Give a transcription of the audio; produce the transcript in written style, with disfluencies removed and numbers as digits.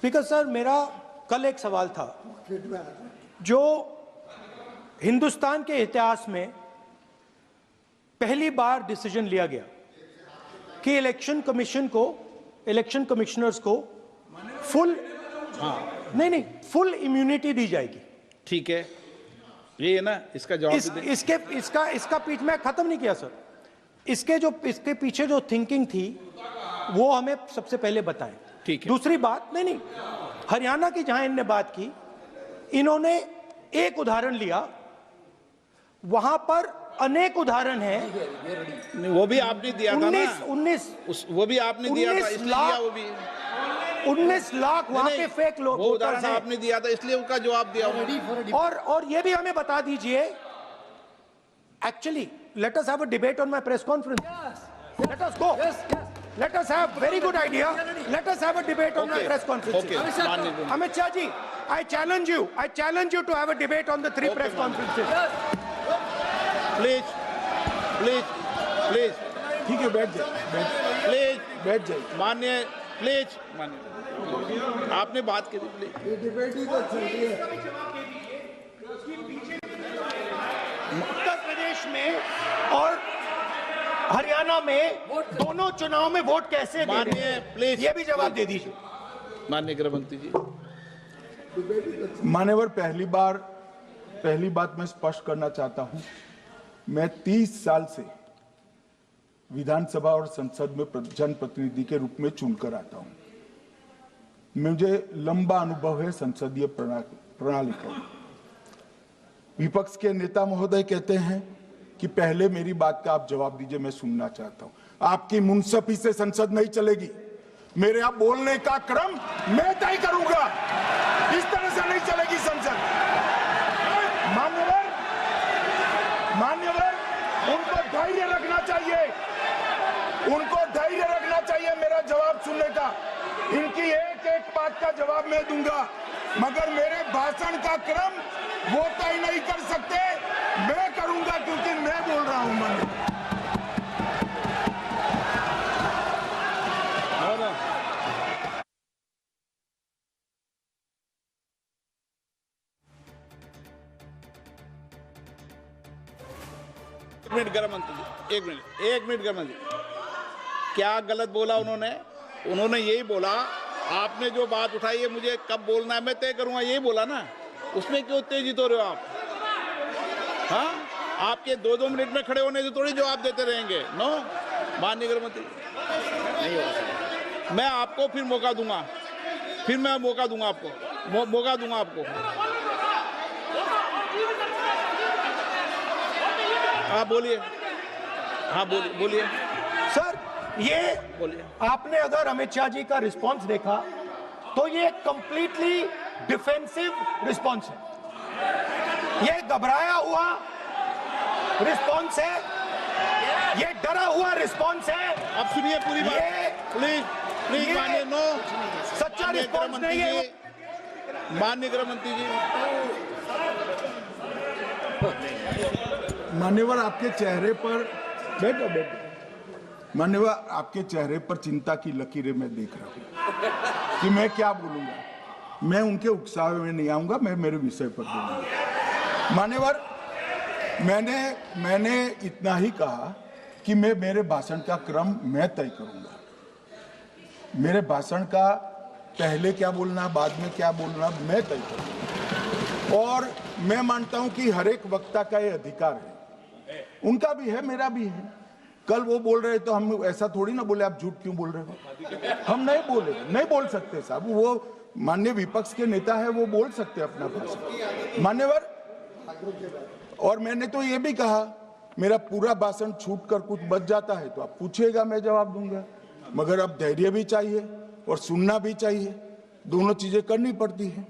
Speaker sir, मेरा कल एक सवाल था जो हिंदुस्तान के इतिहास में पहली बार डिसीजन लिया गया कि इलेक्शन कमिश्नर्स को फुल फुल इम्यूनिटी दी जाएगी। ठीक है, ये है ना, इसका जवाब इसका पीछ में खत्म नहीं किया सर। इसके पीछे जो थिंकिंग थी वो हमें सबसे पहले बताएं। ठीक है। दूसरी बात, नहीं हरियाणा की जहां इन्होंने बात की, इन्होंने एक उदाहरण लिया, वहां पर अनेक उदाहरण हैं। वो भी आपने दिया था ना, 19 वो भी आपने दिया था, इसलिए वो भी 19 लाख वहां पे फेक लोग, वो उदाहरण आपने दिया था, इसलिए उसका जवाब दिया। और ये भी हमें बता दीजिए, actually let us have a debate on my press conference. Let us go. Let us have very good idea. Let us have a debate on my press conference. Amit Shah ji, I challenge you to have a debate on the 3 press conferences. Please. ठीक है, बैठ जाइए। माननीय, please माननीय, आपने बात की, please. Debate ही तो चल रही है। उत्तर प्रदेश में और हरियाणा में दोनों चुनाव में वोट कैसे दे रहे हैं? प्लीज ये भी जवाब दे दीजिए। माननीय गृह मंत्री जी। मान्यवर, पहली बात मैं स्पष्ट करना चाहता हूं, मैं 30 साल से विधानसभा और संसद में जनप्रतिनिधि के रूप में चुनकर आता हूं। मुझे लंबा अनुभव है संसदीय प्रणाली का। विपक्ष के नेता महोदय कहते हैं कि पहले मेरी बात का आप जवाब दीजिए, मैं सुनना चाहता हूं। आपकी मुनसफी से संसद नहीं चलेगी। मेरे आप बोलने का क्रम मैं तय करूंगा, इस तरह से नहीं चलेगी संसद। मान्यवर, उनको धैर्य रखना चाहिए, मेरा जवाब सुनने का। इनकी एक एक बात का जवाब मैं दूंगा, मगर मेरे भाषण का क्रम वो तय नहीं कर सकते, मैं करूंगा, क्योंकि मैं बोल रहा हूं। एक मिनट गृह मंत्री जी, एक मिनट गृह मंत्री, क्या गलत बोला उन्होंने यही बोला, आपने जो बात उठाई है मुझे कब बोलना है मैं तय करूंगा, यही बोला ना। उसमें क्यों उत्तेजित हो रहे हो आप? हाँ, आपके 2-2 मिनट में खड़े होने से थोड़ी जवाब देते रहेंगे। नो, माननीय गृह मंत्री, नहीं होगा। मैं आपको फिर मौका दूंगा, आपको। हाँ बोलिए, बोलिए सर, ये बोलिए। आपने अगर अमित शाह जी का रिस्पांस देखा तो ये कंप्लीटली डिफेंसिव रिस्पांस है। ये घबराया हुआ रिस्पांस है, ये डरा हुआ रिस्पांस है। अब सुनिए पूरी बात, प्लीज मानिए। नो, सच्चा रिस्पांस नहीं है। माननीय गृह मंत्री जी, मान्यवर, आपके चेहरे पर बैठो। मान्यवर, आपके चेहरे पर चिंता की लकीरें मैं देख रहा हूं कि मैं क्या बोलूंगा। मैं उनके उकसावे में नहीं आऊंगा, मैं मेरे विषय पर बोलूंगा। मान्यवर, मैंने इतना ही कहा कि मेरे भाषण का क्रम मैं तय करूंगा। मेरे भाषण का पहले क्या बोलना, बाद में क्या बोलना, मैं तय करूंगा। और मैं मानता हूं कि हर एक वक्ता का ये अधिकार है, उनका भी है, मेरा भी है। कल वो बोल रहे तो हम ऐसा थोड़ी ना बोले आप झूठ क्यों बोल रहे हो। हम नहीं बोल सकते साहब, वो माननीय विपक्ष के नेता है, वो बोल सकते अपना भाषण। मान्यवर, और मैंने तो ये भी कहा, मेरा पूरा भाषण छूट कर कुछ बच जाता है तो आप पूछिएगा, मैं जवाब दूंगा। मगर अब धैर्य भी चाहिए और सुनना भी चाहिए, दोनों चीजें करनी पड़ती है।